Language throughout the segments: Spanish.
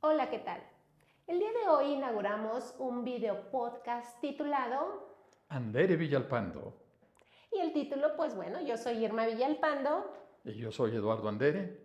Hola, ¿qué tal? El día de hoy inauguramos un video podcast titulado, Andere Villalpando. y el título, pues bueno, yo soy Irma Villalpando Y yo soy Eduardo Andere.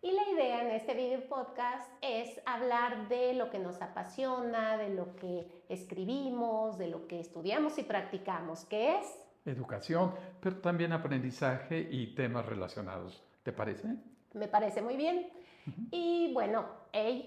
y la idea en este video podcast es hablar de lo que nos apasiona, de lo que escribimos, de lo que estudiamos y practicamos, que es, Educación, pero también aprendizaje y temas relacionados. ¿Te parece? me parece muy bien. Y bueno,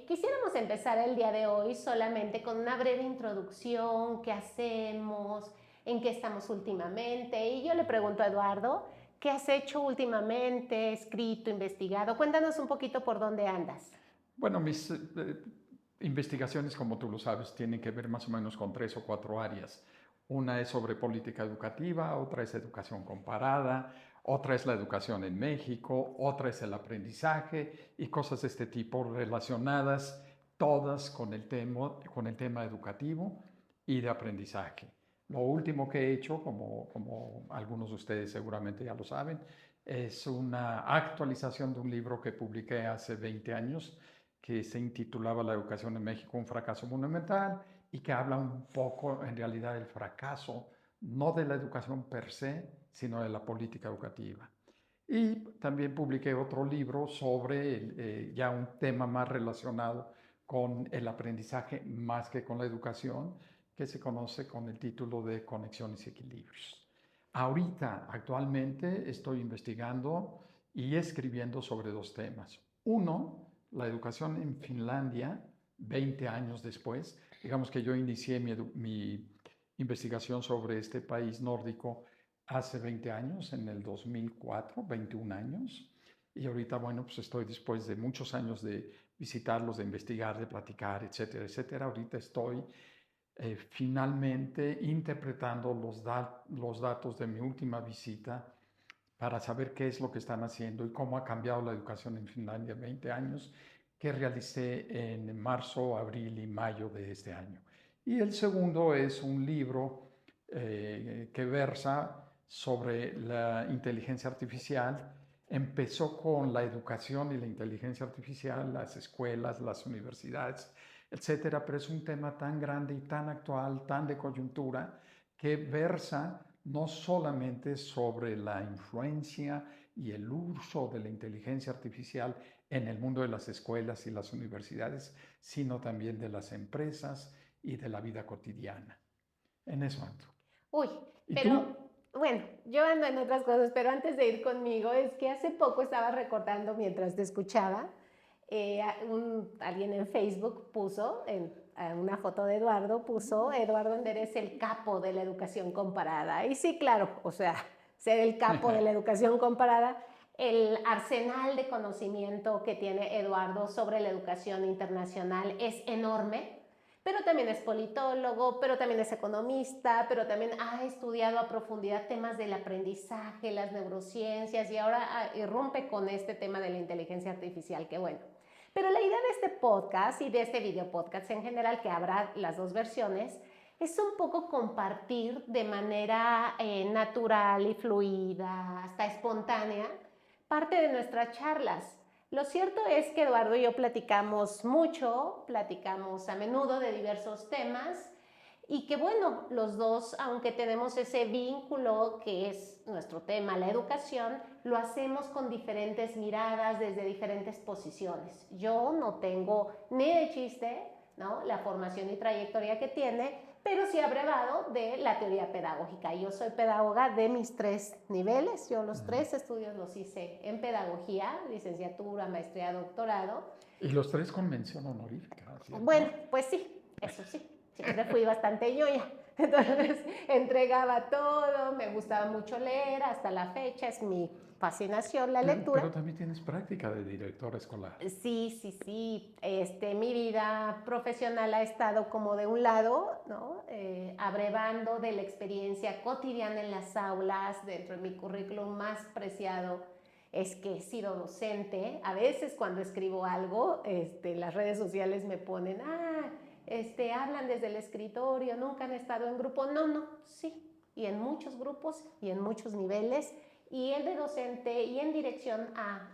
quisiéramos empezar el día de hoy solamente con una breve introducción, qué hacemos, en qué estamos últimamente. Y yo le pregunto a Eduardo, ¿qué has hecho últimamente, escrito, investigado? Cuéntanos un poquito por dónde andas. Bueno, mis investigaciones, como tú lo sabes, tienen que ver más o menos con 3 o 4 áreas. Una es sobre política educativa, otra es educación comparada, otra es la educación en México, otra es el aprendizaje y cosas de este tipo relacionadas todas con el tema educativo y de aprendizaje. Lo último que he hecho, como algunos de ustedes seguramente ya lo saben, es una actualización de un libro que publiqué hace 20 años que se intitulaba La educación en México, un fracaso monumental, y que habla un poco en realidad del fracaso, no de la educación per se, sino de la política educativa. Y también publiqué otro libro sobre ya un tema más relacionado con el aprendizaje más que con la educación, que se conoce con el título de Conexiones y Equilibrios. Ahorita, actualmente, estoy investigando y escribiendo sobre 2 temas. Uno, la educación en Finlandia, 20 años después. Digamos que yo inicié mi investigación sobre este país nórdico hace 20 años, en el 2004, 21 años. Y ahorita, bueno, pues estoy después de muchos años de visitarlos, de investigar, de platicar, etcétera, etcétera. Ahorita estoy finalmente interpretando los datos de mi última visita para saber qué es lo que están haciendo y cómo ha cambiado la educación en Finlandia en 20 años, que realicé en marzo, abril y mayo de este año. Y el segundo es un libro que versa sobre la inteligencia artificial. Empezó con la educación y la inteligencia artificial, las escuelas, las universidades, etcétera, pero es un tema tan grande y tan actual, tan de coyuntura, que versa no solamente sobre la influencia y el uso de la inteligencia artificial en el mundo de las escuelas y las universidades, sino también de las empresas y de la vida cotidiana. En eso ando. Uy, ¿Y pero tú? bueno, yo ando en otras cosas, pero antes de ir conmigo, es que hace poco estaba recordando mientras te escuchaba, alguien en Facebook puso, una foto de Eduardo, puso, Eduardo Ender es el capo de la educación comparada. Y sí, claro, o sea, ser el capo de la educación comparada, el arsenal de conocimiento que tiene Eduardo sobre la educación internacional es enorme, pero también es politólogo, pero también es economista, pero también ha estudiado a profundidad temas del aprendizaje, las neurociencias y ahora irrumpe con este tema de la inteligencia artificial, que bueno. Pero la idea de este podcast y de este video podcast en general, que habrá las dos versiones, es un poco compartir de manera natural y fluida, hasta espontánea, parte de nuestras charlas. Lo cierto es que Eduardo y yo platicamos mucho, platicamos a menudo de diversos temas y que bueno, los dos, aunque tenemos ese vínculo que es nuestro tema, la educación, lo hacemos con diferentes miradas, desde diferentes posiciones. Yo no tengo ni de chiste, ¿no?, la formación y trayectoria que tiene, pero sí abrevado de la teoría pedagógica. Yo soy pedagoga de mis 3 niveles, yo los 3 estudios los hice en pedagogía, licenciatura, maestría, doctorado. Y los tres con mención honorífica, Bueno, ¿cierto? pues sí, eso sí, siempre fui bastante ñoña, entonces entregaba todo, me gustaba mucho leer, hasta la fecha es mi fascinación la lectura. Pero también tienes práctica de directora escolar. Sí, sí, sí. Mi vida profesional ha estado como de un lado, ¿no? Abrevando de la experiencia cotidiana en las aulas. Dentro de mi currículum más preciado es que he sido docente. A veces cuando escribo algo, las redes sociales me ponen, hablan desde el escritorio, nunca han estado en grupo. No, no, sí. Y en muchos grupos y en muchos niveles y el de docente y en dirección a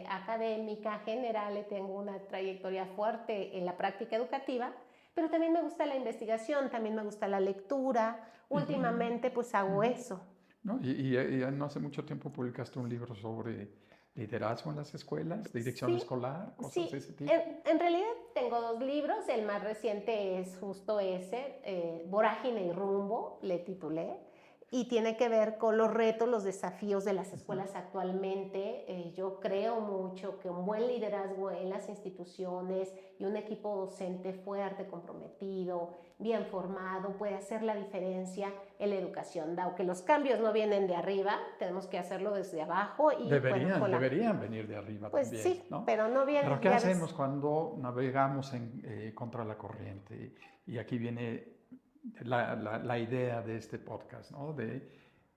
académica general, tengo una trayectoria fuerte en la práctica educativa, pero también me gusta la investigación, también me gusta la lectura. Últimamente pues hago eso. ¿No? Y no hace mucho tiempo publicaste un libro sobre liderazgo en las escuelas, dirección Sí, escolar, cosas de sí. ese tipo. En realidad tengo 2 libros. El más reciente es justo ese, Vorágine y Rumbo, le titulé, y tiene que ver con los retos, los desafíos de las escuelas actualmente. Yo creo mucho que un buen liderazgo en las instituciones y un equipo docente fuerte, comprometido, bien formado, puede hacer la diferencia en la educación. Dado que los cambios no vienen de arriba, tenemos que hacerlo desde abajo y Deberían venir de arriba pues también, sí, ¿no? pero no Pero vienen, ¿qué ya ves. hacemos cuando navegamos contra la corriente? Y aquí viene la idea de este podcast, ¿no? De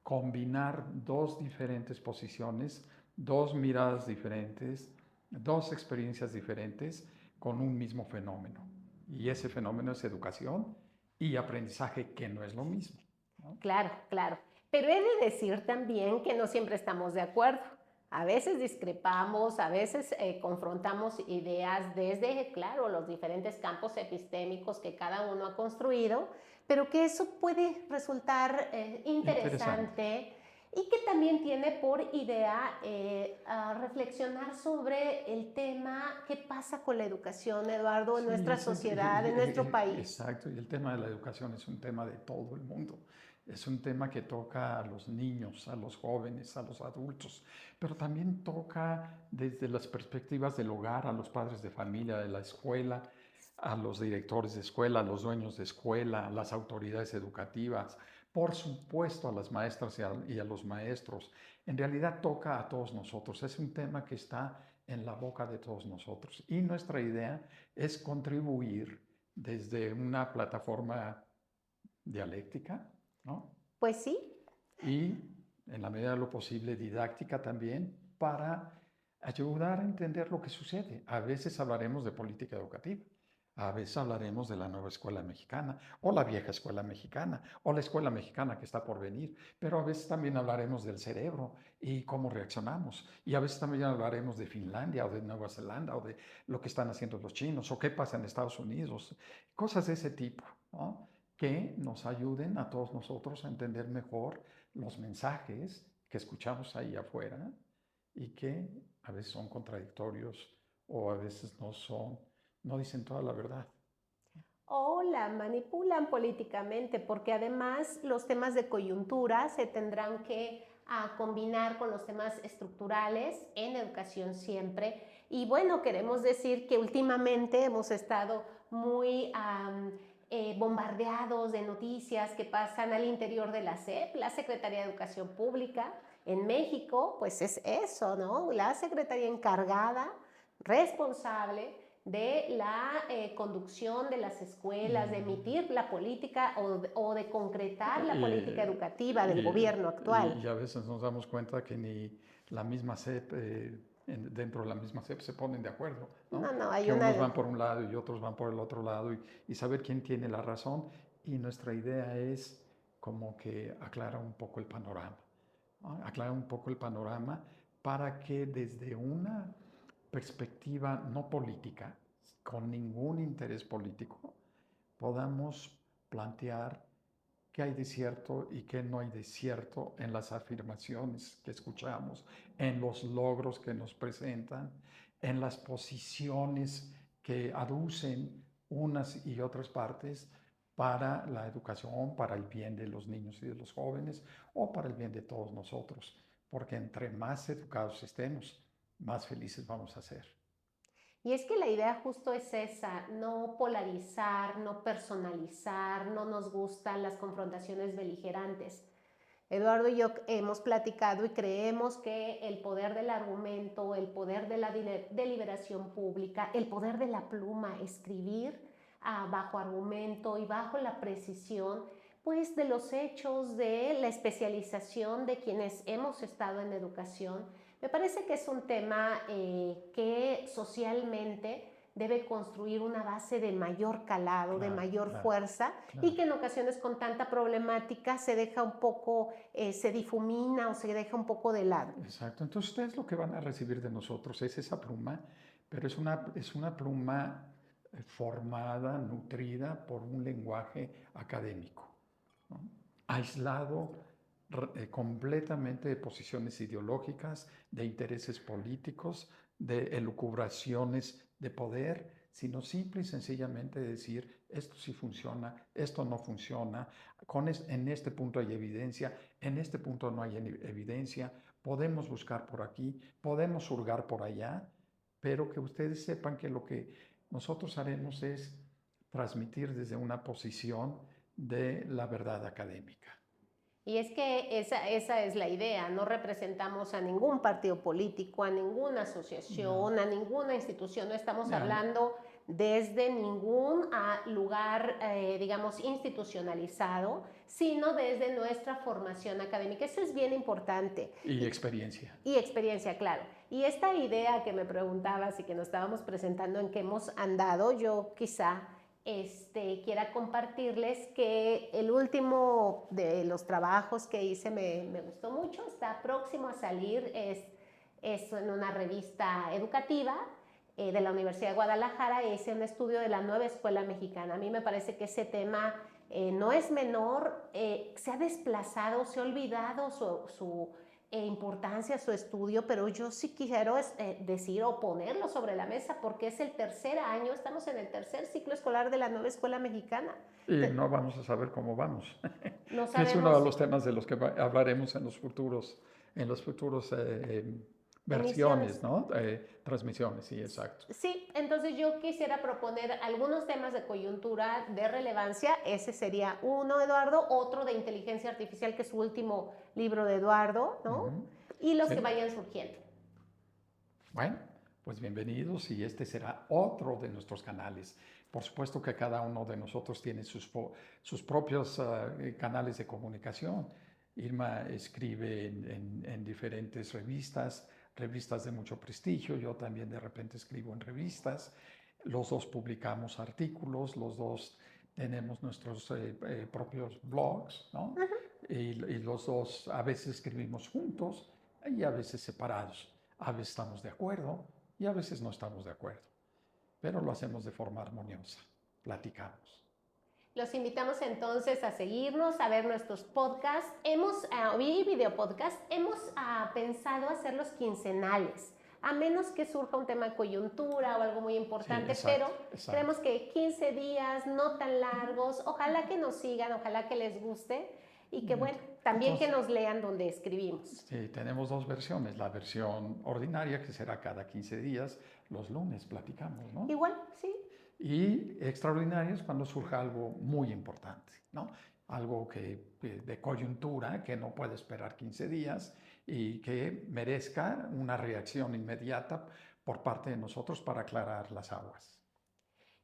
combinar 2 diferentes posiciones, 2 miradas diferentes, 2 experiencias diferentes con un mismo fenómeno. Y ese fenómeno es educación y aprendizaje, que no es lo mismo, ¿no? Claro, claro. Pero he de decir también que no siempre estamos de acuerdo. A veces discrepamos, a veces confrontamos ideas desde, claro, los diferentes campos epistémicos que cada uno ha construido, pero que eso puede resultar interesante y que también tiene por idea reflexionar sobre el tema qué pasa con la educación, Eduardo, en nuestra sociedad, en nuestro país. Exacto, y el tema de la educación es un tema de todo el mundo. Es un tema que toca a los niños, a los jóvenes, a los adultos, pero también toca desde las perspectivas del hogar, a los padres de familia, de la escuela, a los directores de escuela, a los dueños de escuela, a las autoridades educativas, por supuesto a las maestras y a los maestros. En realidad toca a todos nosotros. Es un tema que está en la boca de todos nosotros. Y nuestra idea es contribuir desde una plataforma dialéctica, ¿no? Pues sí. Y en la medida de lo posible didáctica también, para ayudar a entender lo que sucede. A veces hablaremos de política educativa, a veces hablaremos de la nueva escuela mexicana, o la vieja escuela mexicana, o la escuela mexicana que está por venir, pero a veces también hablaremos del cerebro y cómo reaccionamos, y a veces también hablaremos de Finlandia o de Nueva Zelanda, o de lo que están haciendo los chinos, o qué pasa en Estados Unidos, cosas de ese tipo, ¿no? Que nos ayuden a todos nosotros a entender mejor los mensajes que escuchamos ahí afuera y que a veces son contradictorios o a veces no dicen toda la verdad. O la manipulan políticamente, porque además los temas de coyuntura se tendrán que combinar con los temas estructurales en educación siempre. Y bueno, queremos decir que últimamente hemos estado muy bombardeados de noticias que pasan al interior de la SEP, la Secretaría de Educación Pública. En México, pues es eso, ¿no? La secretaría encargada, responsable de la conducción de las escuelas, de emitir la política o de concretar la política educativa del gobierno actual. Y a veces nos damos cuenta que ni la misma SEP, dentro de la misma SEP se ponen de acuerdo, ¿no? No, hay Que una... unos van por un lado y otros van por el otro lado y saber quién tiene la razón. Y nuestra idea es como que aclarar un poco el panorama, ¿no? Aclarar un poco el panorama para que desde una perspectiva no política, con ningún interés político, podamos plantear qué hay de cierto y qué no hay de cierto en las afirmaciones que escuchamos, en los logros que nos presentan, en las posiciones que aducen unas y otras partes para la educación, para el bien de los niños y de los jóvenes o para el bien de todos nosotros, porque entre más educados estemos, más felices vamos a ser. Y es que la idea justo es esa, no polarizar, no personalizar, no nos gustan las confrontaciones beligerantes. Eduardo y yo hemos platicado y creemos que el poder del argumento, el poder de la deliberación pública, el poder de la pluma, escribir bajo argumento y bajo la precisión, pues de los hechos, de la especialización de quienes hemos estado en educación, me parece que es un tema que socialmente debe construir una base de mayor calado, de mayor fuerza, y que en ocasiones con tanta problemática se deja un poco, se difumina o se deja un poco de lado. Exacto. Entonces ustedes lo que van a recibir de nosotros es esa pluma, pero es una pluma formada, nutrida por un lenguaje académico, ¿no? Aislado completamente de posiciones ideológicas, de intereses políticos, de elucubraciones de poder, sino simple y sencillamente decir, esto sí funciona, esto no funciona, en este punto hay evidencia, en este punto no hay evidencia, podemos buscar por aquí, podemos hurgar por allá, pero que ustedes sepan que lo que nosotros haremos es transmitir desde una posición de la verdad académica. Y es que esa es la idea, no representamos a ningún partido político, a ninguna asociación, a ninguna institución, no estamos hablando desde ningún lugar, digamos, institucionalizado, sino desde nuestra formación académica. Eso es bien importante. Y experiencia. Y experiencia, claro. Y esta idea que me preguntabas y que nos estábamos presentando en que hemos andado, yo quizá quiera compartirles que el último de los trabajos que hice me gustó mucho, está próximo a salir, es en una revista educativa de la Universidad de Guadalajara, es un estudio de la nueva escuela mexicana. A mí me parece que ese tema no es menor, se ha desplazado, se ha olvidado su importancia, su estudio, pero yo sí quiero decir o ponerlo sobre la mesa porque es el tercer año, estamos en el tercer ciclo escolar de la nueva escuela mexicana. Y no vamos a saber cómo vamos. No sabemos. Es uno de los temas de los que hablaremos en los futuros versiones, ¿no? Transmisiones, sí, exacto. Sí, entonces yo quisiera proponer algunos temas de coyuntura de relevancia. Ese sería uno, Eduardo, otro de inteligencia artificial, que es su último libro de Eduardo, ¿no? Y los que vayan surgiendo. Bueno, pues bienvenidos, y este será otro de nuestros canales. Por supuesto que cada uno de nosotros tiene sus propios canales de comunicación. Irma escribe en diferentes revistas de mucho prestigio, yo también de repente escribo en revistas, los dos publicamos artículos, los dos tenemos nuestros propios blogs, ¿no? Y los dos a veces escribimos juntos y a veces separados, a veces estamos de acuerdo y a veces no estamos de acuerdo, pero lo hacemos de forma armoniosa, platicamos. Los invitamos entonces a seguirnos, a ver nuestros podcasts. Y videopodcasts. Hemos pensado hacerlos quincenales, a menos que surja un tema de coyuntura o algo muy importante, sí, pero creemos que 15 días, no tan largos, ojalá que nos sigan, ojalá que les guste y que bueno, también entonces, que nos lean donde escribimos. Sí, tenemos dos versiones, la versión ordinaria que será cada 15 días, los lunes platicamos, ¿no? Igual, sí. Y extraordinarias cuando surja algo muy importante, ¿no? Algo de coyuntura que no puede esperar 15 días y que merezca una reacción inmediata por parte de nosotros para aclarar las aguas.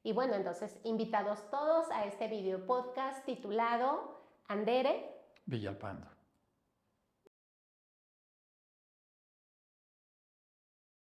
Y bueno, entonces, invitados todos a este video podcast titulado Andere Villalpando.